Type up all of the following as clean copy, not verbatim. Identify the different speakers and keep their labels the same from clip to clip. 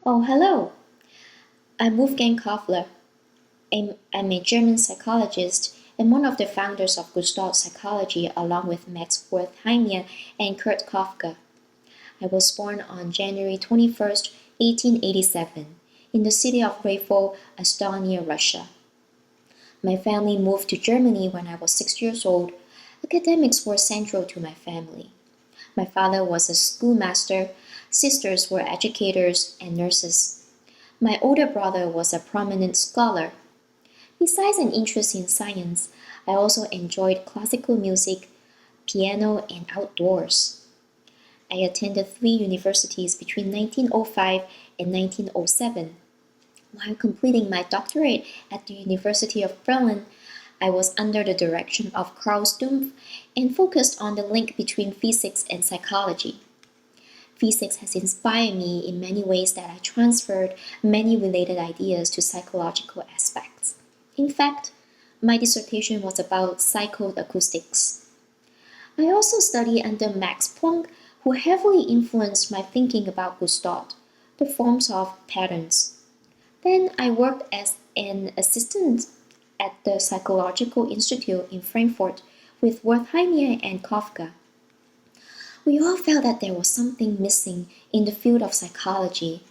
Speaker 1: Oh, hello. I'm Wolfgang Kohler. I'm a German psychologist and one of the founders of Gestalt psychology along with Max Wertheimer and Kurt Kafka. I was born on January 21st, 1887, in the city of Rayfol, Estonia, Russia. My family moved to Germany when I was 6 years old. Academics were central to my family. My father was a schoolmaster, sisters were educators and nurses. My older brother was a prominent scholar. Besides an interest in science, I also enjoyed classical music, piano, and outdoors. I attended three universities between 1905 and 1907. While completing my doctorate at the University of Berlin, I was under the direction of Karl Stumpf and focused on the link between physics and psychology. Physics has inspired me in many ways that I transferred many related ideas to psychological aspects. In fact, my dissertation was about psychoacoustics. I also studied under Max Planck, who heavily influenced my thinking about Gestalt, the forms of patterns. Then I worked as an assistant at the Psychological Institute in Frankfurt with Wertheimer and Kafka. We all felt that there was something missing in the field of psychology.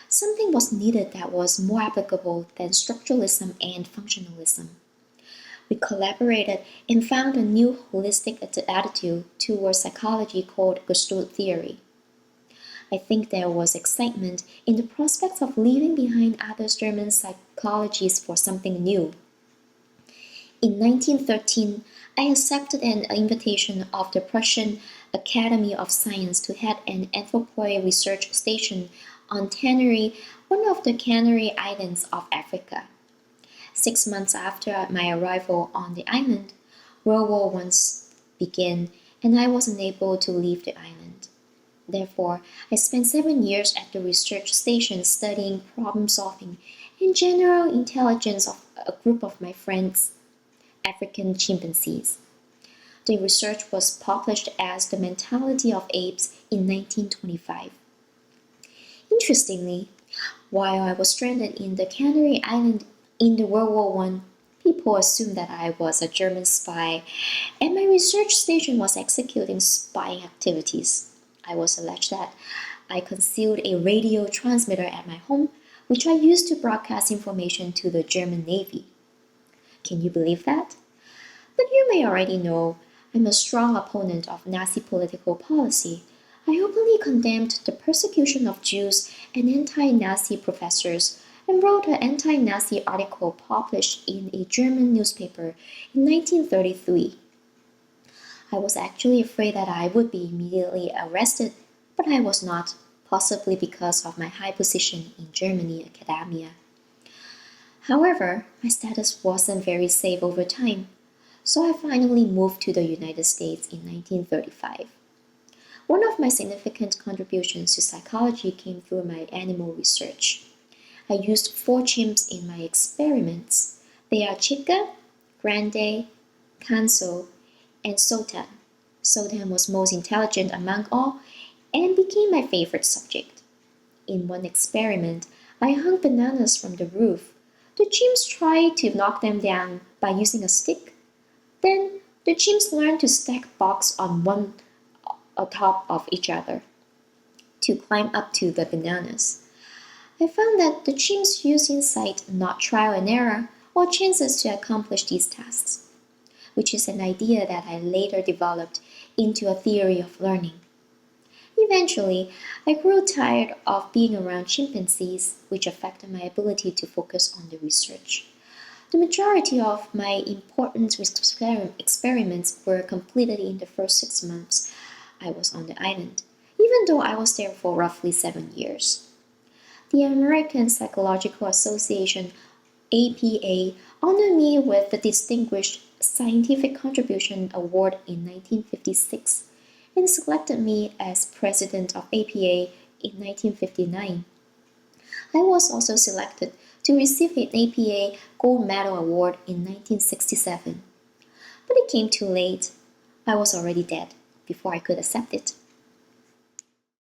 Speaker 1: Something was needed that was more applicable than structuralism and functionalism. We collaborated and found a new holistic attitude towards psychology called Gestalt theory. I think there was excitement in the prospects of leaving behind other German psychologies for something new. In 1913, I accepted an invitation of the Prussian Academy of Science to head an anthropoid research station on Tenerife, one of the Canary Islands of Africa. 6 months after my arrival on the island, World War I began, and I was unable to leave the island. Therefore, I spent 7 years at the research station studying problem solving and general intelligence of a group of my friends, African chimpanzees. The research was published as The Mentality of Apes in 1925. Interestingly, while I was stranded in the Canary Island in the World War I, people assumed that I was a German spy, and my research station was executing spying activities. I was alleged that I concealed a radio transmitter at my home, which I used to broadcast information to the German Navy. Can you believe that? But you may already know I'm a strong opponent of Nazi political policy. I openly condemned the persecution of Jews and anti-Nazi professors and wrote an anti-Nazi article published in a German newspaper in 1933. I was actually afraid that I would be immediately arrested, but I was not, possibly because of my high position in Germany academia. However, my status wasn't very safe over time, so I finally moved to the United States in 1935. One of my significant contributions to psychology came through my animal research. I used 4 chimps in my experiments. They are Chica, Grande, Kanso, and Sultan. Sultan was most intelligent among all and became my favorite subject. In one experiment, I hung bananas from the roof. The chimps tried to knock them down by using a stick. Then the chimps learned to stack blocks on one atop of each other to climb up to the bananas. I found that the chimps use insight, not trial and error, or chances to accomplish these tasks, which is an idea that I later developed into a theory of learning. Eventually, I grew tired of being around chimpanzees, which affected my ability to focus on the research. The majority of my important experiments were completed in the first 6 months I was on the island, even though I was there for roughly 7 years. The American Psychological Association, APA, honored me with the Distinguished Scientific Contribution Award in 1956 and selected me as president of APA in 1959. I was also selected to receive an APA Gold Medal Award in 1967. But it came too late. I was already dead before I could accept it.